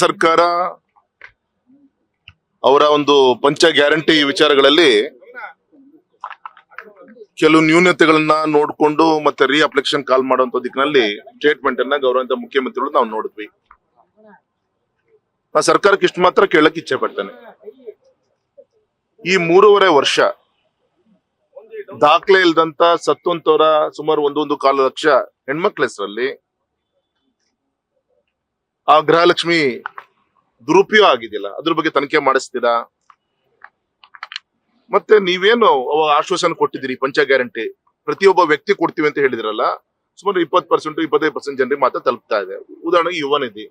ಸರ್ಕಾರ ಅವರ ಒಂದು ಪಂಚ ಗ್ಯಾರಂಟಿ ವಿಚಾರಗಳಲ್ಲಿ ಕೆಲವು ನ್ಯೂನತೆಗಳನ್ನ ನೋಡಿಕೊಂಡು ಮತ್ತೆ ರೀ ಅಪ್ಲಿಕೇಶನ್ ಕಾಲ್ ಮಾಡುವಂತ ದಿಕ್ಕಿನಲ್ಲಿ ಸ್ಟೇಟ್ಮೆಂಟ್ ಅನ್ನ ಗೌರವಾನ್ವಿತ ಮುಖ್ಯಮಂತ್ರಿಗಳು ನಾವು ನೋಡಿದ್ವಿ. ನಾ ಸರ್ಕಾರಕ್ಕೆ ಇಷ್ಟು ಮಾತ್ರ ಕೇಳಕ್ ಇಚ್ಛೆ ಪಡ್ತೇನೆ. ಈ 3.5 ವರ್ಷ ದಾಖಲೆ ಇಲ್ದಂತ ಸತ್ತುವಂತವರ ಸುಮಾರು 1.1 ಲಕ್ಷ ಹೆಣ್ಮಕ್ಳ ಹೆಸರಲ್ಲಿ ಆ ಗೃಹಲಕ್ಷ್ಮಿ ದುರುಪಯೋಗ ಆಗಿದೆಯಲ್ಲ, ಅದ್ರ ಬಗ್ಗೆ ತನಿಖೆ ಮಾಡಿಸ್ತೀರಾ? ಮತ್ತೆ ನೀವೇನು ಆಶ್ವಾಸನೆ ಕೊಟ್ಟಿದ್ದೀರಿ ಪಂಚ ಗ್ಯಾರಂಟಿ ಪ್ರತಿಯೊಬ್ಬ ವ್ಯಕ್ತಿ ಕೊಡ್ತೀವಿ ಅಂತ ಹೇಳಿದ್ರಲ್ಲ, ಸುಮಾರು 20% 25% ಜನರಿಗೆ ಮಾತ್ರ ತಲುಪ್ತಾ ಇದೆ. ಉದಾಹರಣೆಗೆ ಯುವ ನಿಧಿ,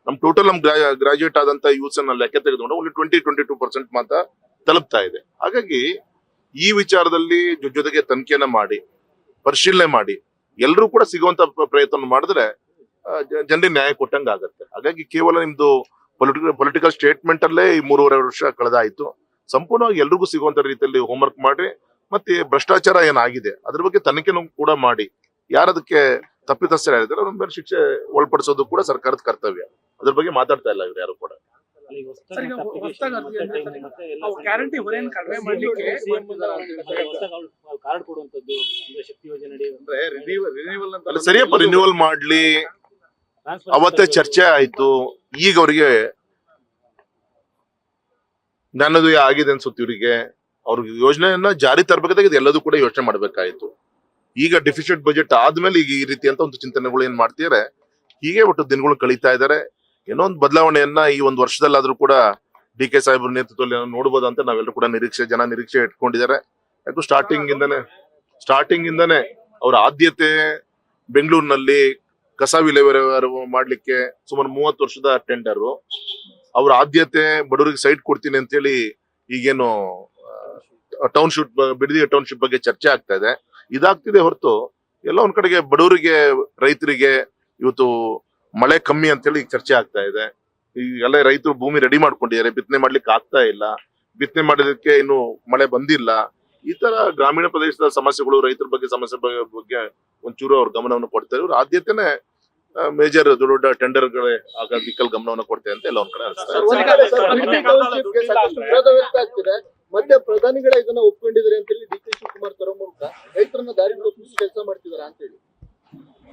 ನಮ್ ಟೋಟಲ್ ನಮ್ ಗ್ರಾಜುಯೇಟ್ ಆದಂತ ಯೂತ್ಸ್ ಅನ್ನ ಲೆಕ್ಕ ತೆಗೆದುಕೊಂಡು ಓನ್ಲಿ 20-22% ಮಾತ್ರ ತಲುಪ್ತಾ ಇದೆ. ಹಾಗಾಗಿ ಈ ವಿಚಾರದಲ್ಲಿ ಜೊತೆಗೆ ತನಿಖೆನ ಮಾಡಿ ಪರಿಶೀಲನೆ ಮಾಡಿ ಎಲ್ಲರೂ ಕೂಡ ಸಿಗುವಂತ ಪ್ರಯತ್ನ ಮಾಡಿದ್ರೆ ಜನರಿಗೆ ನ್ಯಾಯ ಕೊಟ್ಟಂಗ ಆಗತ್ತೆ. ಹಾಗಾಗಿ ಕೇವಲ ನಿಮ್ದು ಪೊಲಿಟಿಕಲ್ ಸ್ಟೇಟ್ಮೆಂಟ್ ಅಲ್ಲೇ ಈ 3.5 ವರ್ಷ ಕಳೆದಾಯ್ತು. ಸಂಪೂರ್ಣವಾಗಿ ಎಲ್ರಿಗೂ ಸಿಗುವಂತ ರೀತಿಯಲ್ಲಿ ಹೋಮ್ವರ್ಕ್ ಮಾಡಿ ಮತ್ತೆ ಭ್ರಷ್ಟಾಚಾರ ಏನಾಗಿದೆ ಅದ್ರ ಬಗ್ಗೆ ತನಿಖೆನೂ ಕೂಡ ಮಾಡಿ ಯಾರದಕ್ಕೆ ತಪ್ಪಿತಸ್ಥರಾಗಿದ್ದಾರೆ ಅವ್ರ ಮೇಲೆ ಶಿಕ್ಷೆ ಒಳಪಡಿಸೋದು ಕೂಡ ಸರ್ಕಾರದ ಕರ್ತವ್ಯ. ಅದ್ರ ಬಗ್ಗೆ ಮಾತಾಡ್ತಾ ಇಲ್ಲ ಇವ್ರು ಯಾರು ಕೂಡ. ಸರಿಯಪ್ಪ, ರಿನ್ಯೂವಲ್ ಮಾಡ್ಲಿ, ಅವತ್ತೇ ಚರ್ಚೆ ಆಯ್ತು. ಈಗ ಅವರಿಗೆ ಜ್ಞಾನೋದಯ ಆಗಿದೆ ಅನ್ಸುತ್ತೆ. ಇವರಿಗೆ ಅವ್ರಿಗೆ ಯೋಜನೆಯನ್ನ ಜಾರಿ ತರಬೇಕಾದಾಗ ಎಲ್ಲದೂ ಕೂಡ ಯೋಚನೆ ಮಾಡ್ಬೇಕಾಯ್ತು. ಈಗ ಡಿಫಿಸಿಟ್ ಬಜೆಟ್ ಆದ್ಮೇಲೆ ಈಗ ಈ ರೀತಿ ಅಂತ ಒಂದು ಚಿಂತನೆಗಳು ಏನ್ ಮಾಡ್ತಿದ್ದಾರೆ, ಹೀಗೆ ಒಟ್ಟು ದಿನಗಳು ಕಳೀತಾ ಇದ್ದಾರೆ. ಏನೋ ಒಂದು ಬದಲಾವಣೆಯನ್ನ ಈ ಒಂದು ವರ್ಷದಲ್ಲಾದ್ರೂ ಕೂಡ ಡಿ ಕೆ ಸಾಹೇಬ್ರ ನೇತೃತ್ವದಲ್ಲಿ ನೋಡ್ಬೋದು ಅಂತ ನಾವೆಲ್ಲರೂ ಕೂಡ ನಿರೀಕ್ಷೆ ಇಟ್ಕೊಂಡಿದ್ದಾರೆ. ಯಾಕಂದ್ರೆ ಸ್ಟಾರ್ಟಿಂಗ್ ಇಂದಾನೆ ಅವ್ರ ಆದ್ಯತೆ ಬೆಂಗಳೂರಿನಲ್ಲಿ ಕಸ ವಿಲೇವಾರಿ ಮಾಡ್ಲಿಕ್ಕೆ ಸುಮಾರು 30 ವರ್ಷದ ಟೆಂಡರ್. ಅವ್ರ ಆದ್ಯತೆ ಬಡವರಿಗೆ ಸೈಟ್ ಕೊಡ್ತೀನಿ ಅಂತ ಹೇಳಿ ಈಗೇನು ಟೌನ್ಶಿಪ್ ಬಿಡದಿ ಟೌನ್ಶಿಪ್ ಬಗ್ಗೆ ಚರ್ಚೆ ಆಗ್ತಾ ಇದೆ. ಇದಾಗ್ತಿದೆ ಹೊರತು ಎಲ್ಲ ಒಂದ್ ಕಡೆಗೆ ಬಡವರಿಗೆ ರೈತರಿಗೆ ಇವತ್ತು ಮಳೆ ಕಮ್ಮಿ ಅಂತ ಹೇಳಿ ಚರ್ಚೆ ಆಗ್ತಾ ಇದೆ. ಈಗೆಲ್ಲ ರೈತರು ಭೂಮಿ ರೆಡಿ ಮಾಡ್ಕೊಂಡಿದ್ದಾರೆ, ಬಿತ್ತನೆ ಮಾಡ್ಲಿಕ್ಕೆ ಆಗ್ತಾ ಇಲ್ಲ, ಬಿತ್ತನೆ ಮಾಡೋದಕ್ಕೆ ಇನ್ನು ಮಳೆ ಬಂದಿಲ್ಲ. ಈ ತರ ಗ್ರಾಮೀಣ ಪ್ರದೇಶದ ಸಮಸ್ಯೆಗಳು, ರೈತರ ಬಗ್ಗೆ ಸಮಸ್ಯೆ ಬಗ್ಗೆ ಒಂಚೂರು ಅವ್ರ ಗಮನವನ್ನು ಕೊಡ್ತಾರೆ. ಇವ್ರ ಆದ್ಯತೆನೆ ಮೇಜರ್ ದೊಡ್ಡ ಟೆಂಡರ್ಗಳೇ ದಿಕ್ಕಲ್ಲಿ ಗಮನವನ್ನು ಕೊಡ್ತೇವೆ ಅಂತ ಎಲ್ಲ ಒಂದ್ ಕಡೆ ಮತ್ತೆ ಪ್ರಧಾನಿಗಳ ಇದನ್ನ ಒಪ್ಕೊಂಡಿದ್ದಾರೆ ಅಂತ ಹೇಳಿ ಡಿ ಕೆ ಶಿವಕುಮಾರ್ ತರೋ ಮೂಲಕ ರೈತರನ್ನ ದಾರಿ ಕೆಲಸ ಮಾಡ್ತಿದಾರ ಅಂತ ಹೇಳಿ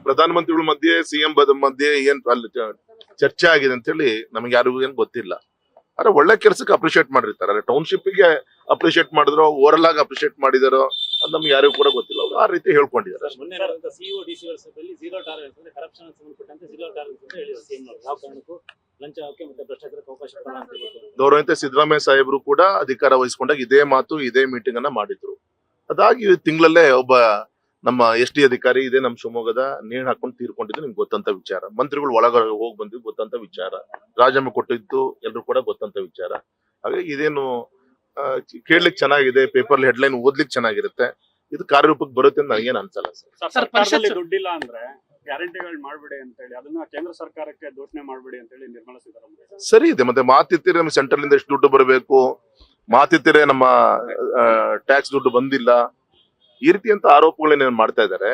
ಪ್ರಧಾನಮಂತ್ರಿಗಳ ಮಧ್ಯೆ ಸಿಎಂ ಮಧ್ಯೆ ಏನ್ ಚರ್ಚೆ ಆಗಿದೆ ಅಂತ ಹೇಳಿ ನಮ್ಗೆ ಯಾರಿಗೂ ಏನ್ ಗೊತ್ತಿಲ್ಲ. ಆದ್ರೆ ಒಳ್ಳೆ ಕೆಲಸಕ್ಕೆ ಅಪ್ರಿಶಿಯೇಟ್ ಮಾಡಿರ್ತಾರೆ. ಟೌನ್ಶಿಪ್ ಗೆ ಅಪ್ರಿಶಿಯೇಟ್ ಮಾಡಿದ್ರು, ಓವರಲ್ ಆಗಿ ಅಪ್ರಿಶಿಯೇಟ್ ಮಾಡಿದಾರೋ ಅದು ನಮ್ಗೆ ಯಾರಿಗೂ ಕೂಡ ಗೊತ್ತಿಲ್ಲ. ಅವ್ರು ಆ ರೀತಿ ಹೇಳ್ಕೊಂಡಿದ್ದಾರೆ. ಗೌರವಾನ್ವಿತ ಸಿದ್ದರಾಮಯ್ಯ ಸಾಹೇಬರು ಕೂಡ ಅಧಿಕಾರ ವಹಿಸ್ಕೊಂಡಾಗ ಇದೇ ಮಾತು ಇದೇ ಮೀಟಿಂಗ್ ಅನ್ನ ಮಾಡಿದ್ರು. ಅದಾಗಿ ತಿಂಗಳಲ್ಲೇ ಒಬ್ಬ ನಮ್ಮ SD ಅಧಿಕಾರಿ ಇದೇ ನಮ್ಮ ಶಿವಮೊಗ್ಗದ ನೇಣು ಹಾಕೊಂಡು ತೀರ್ಕೊಂಡಿದ್ದು ನಿಮ್ಗೆ ಗೊತ್ತಂತ ವಿಚಾರ. ಮಂತ್ರಿಗಳು ಒಳಗಡೆ ಹೋಗಿ ಬಂದಿದ್ದು ಗೊತ್ತಂತ ವಿಚಾರ. ರಾಜೀನಾಮೆ ಕೊಟ್ಟಿದ್ದು ಎಲ್ರು ಕೂಡ ಗೊತ್ತಂತ ವಿಚಾರ. ಹಾಗಾಗಿ ಇದೇನು ಕೇಳ್ಲಿಕ್ಕೆ ಚೆನ್ನಾಗಿದೆ, ಪೇಪರ್ ಹೆಡ್ಲೈನ್ ಓದ್ಲಿಕ್ಕೆ ಚೆನ್ನಾಗಿರುತ್ತೆ. ಇದು ಕಾರ್ಯರೂಪಕ್ಕೆ ಬರುತ್ತೆ ಅಂತ ನನಗೇನು ಅನ್ಸಲ್ಲ ಸರ್. ದುಡ್ಡಿಲ್ಲ ಅಂದ್ರೆ ಗ್ಯಾರಂಟಿಗಳು ಮಾಡ್ಬಿಡಿ ಅಂತ ಹೇಳಿ ಅದನ್ನ ಕೇಂದ್ರ ಸರ್ಕಾರಕ್ಕೆ ದೂಷಣೆ ಮಾಡ್ಬಿಡಿ ಅಂತ ಹೇಳಿ ನಿರ್ಮಲಾ ಸೀತಾರಾಮನ್ ಸರಿ ಇದೆ. ಮತ್ತೆ ಮಾತಿತ್ತಿರೆ ನಮ್ಮ ಸೆಂಟ್ರಲ್ ಇಂದ ಎಷ್ಟು ದುಡ್ಡು ಬರಬೇಕು, ಮಾತಿತ್ತಿರೆ ನಮ್ಮ ಟ್ಯಾಕ್ಸ್ ದುಡ್ಡು ಬಂದಿಲ್ಲ, ಈ ರೀತಿ ಅಂತ ಆರೋಪಗಳನ್ನೇನು ಮಾಡ್ತಾ ಇದ್ದಾರೆ.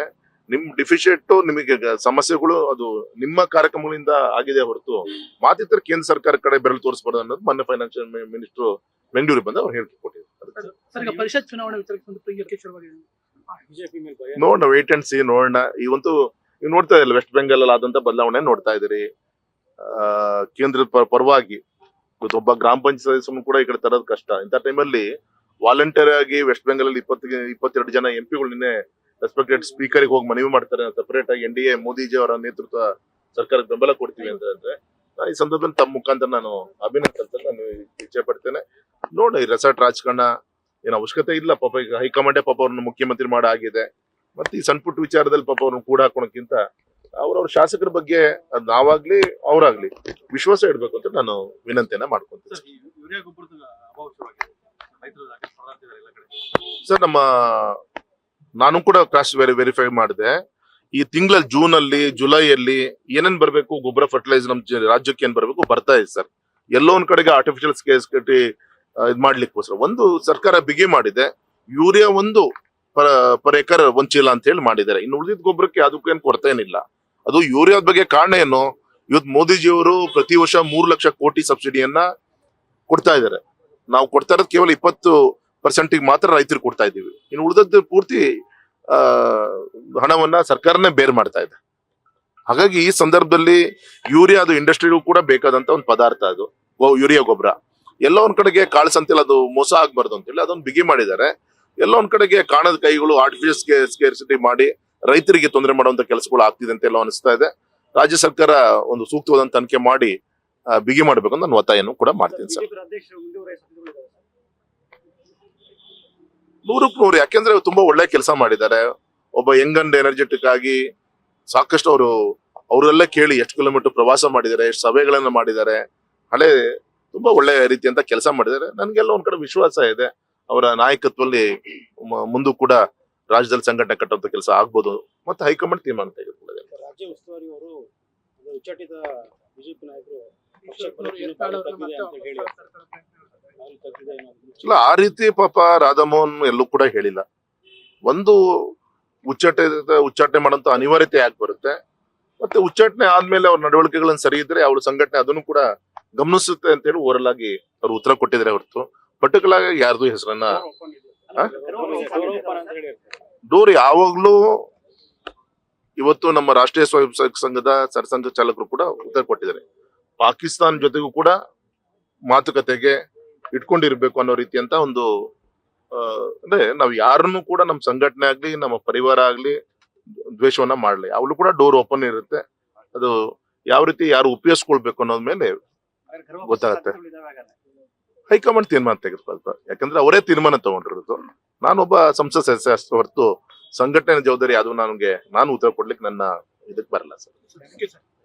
ನಿಮ್ ಡಿಫಿಷಿಯಟ್ ನಿಮಗೆ ಸಮಸ್ಯೆಗಳು ಅದು ನಿಮ್ಮ ಕಾರ್ಯಕ್ರಮಗಳಿಂದ ಆಗಿದೆ ಹೊರತು ಮಾತಿತ್ತರೆ ಕೇಂದ್ರ ಸರ್ಕಾರ ಕಡೆ ಬೆರಳು ತೋರಿಸಬಾರ್ದು ಅನ್ನೋದು ಮೊನ್ನೆ ಫೈನಾನ್ಷಿಯಲ್ ಮಿನಿಸ್ಟರ್ ಬೆಂಗಳೂರಿಗೆ ಬಂದು ಅವ್ರು ಹೇಳಿಕೆ ಕೊಟ್ಟಿದ್ದಾರೆ. ಪರಿಷತ್ ಚುನಾವಣೆ ನೋಡೋಣ, ವೇಟ್ ಅಂಡ್ ಸಿ ನೋಡೋಣ. ಇವಂತೂ ನೀವು ನೋಡ್ತಾ ಇರಲಿಲ್ಲ ವೆಸ್ಟ್ ಬೆಂಗಾಲ್ ಅಲ್ಲಿ ಆದಂತ ಬದಲಾವಣೆ ನೋಡ್ತಾ ಇದ್ದೀರಿ. ಕೇಂದ್ರದ ಪರವಾಗಿ ಒಬ್ಬ ಗ್ರಾಮ ಪಂಚಾಯತ್ ಸದಸ್ಯರು ಕೂಡ ಈ ಕಡೆ ತರೋದು ಕಷ್ಟ. ಇಂಥ ಟೈಮಲ್ಲಿ ವಾಲಂಟಿಯರ್ ಆಗಿ ವೆಸ್ಟ್ ಬೆಂಗಾಲ್ ಅಲ್ಲಿ 22 ಜನ MP ಗಳು ನಿನ್ನೆ ರೆಸ್ಪೆಕ್ಟೆಡ್ ಸ್ಪೀಕರ್ ಹೋಗಿ ಮನವಿ ಮಾಡ್ತಾರೆ. ಸಪರೇಟ್ ಆಗಿ NDA ಮೋದಿಜಿ ಅವರ ನೇತೃತ್ವ ಸರ್ಕಾರಕ್ಕೆ ಬೆಂಬಲ ಕೊಡ್ತೀವಿ ಅಂತ ಹೇಳಿದ್ರೆ ಈ ಸಂದರ್ಭದಲ್ಲಿ ತಮ್ಮ ಮುಖಾಂತರ ನಾನು ಅಭಿನಂದನೆ ನಾನು ಇಚ್ಛೆ ಪಡ್ತೇನೆ. ನೋಡಿ, ರೆಸಾರ್ಟ್ ರಾಜಕಾರಣ ಏನು ಅವಶ್ಯಕತೆ ಇಲ್ಲ. ಪಾಪ ಈಗ ಹೈಕಮಾಂಡೇ ಪಾಪ ಅವ್ರನ್ನ ಮುಖ್ಯಮಂತ್ರಿ ಮಾಡಾಗಿದೆ. ಮತ್ತೆ ಈ ಸಣ್ಣ ಪುಟ್ಟ ವಿಚಾರದಲ್ಲಿ ಪಾಪ ಅವ್ರನ್ನ ಕೂಡ ಹಾಕೋಣಕ್ಕಿಂತ ಅವ್ರವ್ರ ಶಾಸಕರ ಬಗ್ಗೆ ನಾವಾಗ್ಲಿ ಅವರಾಗ್ಲಿ ವಿಶ್ವಾಸ ಇಡ್ಬೇಕು ಅಂತ ನಾನು ವಿನಂತಿಯನ್ನ ಮಾಡ್ಕೊಂತೀನಿ. ಸರ್, ನಾನು ಕೂಡ ಕ್ರಾಸ್ ವೆರಿಫೈ ಮಾಡಿದೆ. ಈ ತಿಂಗಳಲ್ಲಿ ಜೂನ್ ಅಲ್ಲಿ ಜುಲೈಯಲ್ಲಿ ಏನೇನ್ ಬರ್ಬೇಕು ಗೊಬ್ಬರ ಫರ್ಟಿಲೈಸರ್ ನಮ್ ರಾಜ್ಯಕ್ಕೆ ಏನ್ ಬರ್ಬೇಕು ಬರ್ತಾ ಇದೆ ಸರ್. ಎಲ್ಲೋ ಒಂದ್ ಕಡೆಗೆ ಆರ್ಟಿಫಿಷಿಯಲ್ ಸ್ಕೇರ್ಸಿಟಿ ಇದ್ ಮಾಡ್ಲಿಕ್ಕೋಸ್ಕರ ಒಂದು ಸರ್ಕಾರ ಬಿಗಿ ಮಾಡಿದೆ. ಯೂರಿಯಾ ಪರ್ ಎಕರ್ 1 ಚೀಲ ಅಂತ ಹೇಳಿ ಮಾಡಿದ್ದಾರೆ. ಇನ್ನು ಉಳಿದಿದ್ದ ಗೊಬ್ಬರಕ್ಕೆ ಅದಕ್ಕೇನು ಕೊರತೆ ಏನಿಲ್ಲ. ಅದು ಯೂರಿಯಾದ ಬಗ್ಗೆ ಕಾರಣ ಏನು, ಇವತ್ತು ಮೋದಿಜಿಯವರು ಪ್ರತಿ ವರ್ಷ 3 ಲಕ್ಷ ಕೋಟಿ ಸಬ್ಸಿಡಿಯನ್ನ ಕೊಡ್ತಾ ಇದ್ದಾರೆ. ನಾವು ಕೊಡ್ತಾ ಇರೋದು ಕೇವಲ 20% ಮಾತ್ರ ರೈತರಿಗೆ ಕೊಡ್ತಾ ಇದ್ದೀವಿ. ಇನ್ನು ಉಳಿದದ್ದು ಪೂರ್ತಿ ಹಣವನ್ನ ಸರ್ಕಾರನೇ ಬೇರ್ ಮಾಡ್ತಾ ಇದೆ. ಹಾಗಾಗಿ ಈ ಸಂದರ್ಭದಲ್ಲಿ ಯೂರಿಯಾ ಅದು ಇಂಡಸ್ಟ್ರಿಗೂ ಕೂಡ ಬೇಕಾದಂತ ಒಂದು ಪದಾರ್ಥ ಅದು ಯೂರಿಯಾ ಗೊಬ್ಬರ. ಎಲ್ಲ ಒಂದ್ ಕಡೆಗೆ ಕಾಳಸಂತೆಲ್ಲ ಅದು ಮೋಸ ಆಗ್ಬಾರ್ದು ಅಂತೇಳಿ ಅದೊಂದು ಬಿಗಿ ಮಾಡಿದ್ದಾರೆ. ಎಲ್ಲ ಒಂದ್ ಕಡೆಗೆ ಕಾಣದ ಕೈಗಳು ಆರ್ಟಿಫಿಷಿಯಲ್ ಸ್ಕೇರ್ಸಿಟಿ ಮಾಡಿ ರೈತರಿಗೆ ತೊಂದರೆ ಮಾಡುವಂತ ಕೆಲಸಗಳು ಆಗ್ತಿದೆ ಅಂತ ಎಲ್ಲ ಅನಿಸ್ತಾ ಇದೆ. ರಾಜ್ಯ ಸರ್ಕಾರ ಒಂದು ಸೂಕ್ತವಾದಂತ ತನಿಖೆ ಮಾಡಿ ಬಿಗಿ ಮಾಡಬೇಕು ಅಂತ ನಾನು ಒತ್ತಾಯನೂ ಕೂಡ ಮಾಡ್ತೀನಿ ಸರ್. 100% ಯಾಕೆಂದ್ರೆ ತುಂಬಾ ಒಳ್ಳೆ ಕೆಲಸ ಮಾಡಿದ್ದಾರೆ. ಒಬ್ಬ ಯಂಗ್ ಅಂಡ್ ಎನರ್ಜೆಟಿಕ್ ಆಗಿ ಸಾಕಷ್ಟು ಅವರೆಲ್ಲ ಕೇಳಿ ಎಷ್ಟು ಕಿಲೋಮೀಟರ್ ಪ್ರವಾಸ ಮಾಡಿದ್ದಾರೆ, ಎಷ್ಟು ಸಭೆಗಳನ್ನ ಮಾಡಿದ್ದಾರೆ, ಹಳೆ ತುಂಬಾ ಒಳ್ಳೆ ರೀತಿಯಂತ ಕೆಲಸ ಮಾಡಿದ್ದಾರೆ. ನನ್ಗೆಲ್ಲ ಒಂದ್ ಕಡೆ ವಿಶ್ವಾಸ ಇದೆ ಅವರ ನಾಯಕತ್ವದಲ್ಲಿ ಮುಂದೂ ಕೂಡ ರಾಜ್ಯದಲ್ಲಿ ಸಂಘಟನೆ ಕಟ್ಟುವಂತ ಕೆಲಸ ಆಗ್ಬೋದು. ಮತ್ತೆ ಹೈಕಮಾಂಡ್ ತೀರ್ಮಾನ ತೆಗೆದುಕೊಳ್ಳದೆ. ರಾಜ್ಯ ಉಸ್ತುವಾರಿ ಅವರು ಉಚ್ಚಾಟಿತ ಬಿಜೆಪಿ ನಾಯಕರು ಇಲ್ಲ, ಆ ರೀತಿ ಪಾಪ ರಾಧಾಮೋಹನ್ ಎಲ್ಲೂ ಕೂಡ ಹೇಳಿಲ್ಲ. ಒಂದು ಉಚ್ಚಾಟನೆ ಮಾಡೋಂತ ಅನಿವಾರ್ಯತೆ ಯಾಕೆ ಬರುತ್ತೆ, ಮತ್ತೆ ಉಚ್ಚಾಟನೆ ಆದ್ಮೇಲೆ ಅವ್ರ ನಡವಳಿಕೆಗಳನ್ನ ಸರಿ ಇದ್ರೆ ಅವ್ರ ಸಂಘಟನೆ ಅದನ್ನು ಕೂಡ ಗಮನಿಸುತ್ತೆ ಅಂತ ಹೇಳಿ ಓರಲ್ ಆಗಿ ಅವ್ರು ಉತ್ತರ ಕೊಟ್ಟಿದ್ರೆ ಹೊರತು ಪರ್ಟಿಕ್ಯುಲರ್ ಆಗಿ ಯಾರ್ದು ಹೆಸರನ್ನ ಡೋರ್ ಯಾವಾಗ್ಲೂ ಇವತ್ತು ನಮ್ಮ ರಾಷ್ಟ್ರೀಯ ಸ್ವಯಂ ಸೇವಕ ಸಂಘದ ಸರ್ಸಂಘ ಚಾಲಕರು ಕೂಡ ಉತ್ತರ ಕೊಟ್ಟಿದ್ದಾರೆ. ಪಾಕಿಸ್ತಾನ ಜೊತೆಗೂ ಕೂಡ ಮಾತುಕತೆಗೆ ಇಟ್ಕೊಂಡಿರ್ಬೇಕು ಅನ್ನೋ ರೀತಿಯಂತ ಒಂದು ಅಂದ್ರೆ ನಾವು ಯಾರನ್ನು ಕೂಡ ನಮ್ಮ ಸಂಘಟನೆ ಆಗ್ಲಿ ನಮ್ಮ ಪರಿವಾರ ಆಗ್ಲಿ ದ್ವೇಷವನ್ನ ಮಾಡ್ಲಿ, ಅವ್ರು ಕೂಡ ಡೋರ್ ಓಪನ್ ಇರುತ್ತೆ. ಅದು ಯಾವ ರೀತಿ ಯಾರು ಉಪಯೋಗಿಸ್ಕೊಳ್ಬೇಕು ಅನ್ನೋದ್ ಮೇಲೆ ಗೊತ್ತಾಗತ್ತೆ. ಹೈಕಮಾಂಡ್ ತೀರ್ಮಾನ ತೆಗೆದುಕೊಳ್ತಾರೆ. ಯಾಕಂದ್ರೆ ಅವರೇ ತೀರ್ಮಾನ ತಗೊಂಡಿರೋದು. ನಾನೊಬ್ಬ ಸಂಸತ್ ಸದಸ್ಯ ಹೊರತು ಸಂಘಟನೆ ಜವಾಬ್ದಾರಿ ಅದು ನಾನು ಉತ್ತರ ಕೊಡ್ಲಿಕ್ಕೆ ನನ್ನ ಇದಕ್ ಬರಲ್ಲ ಸರ್.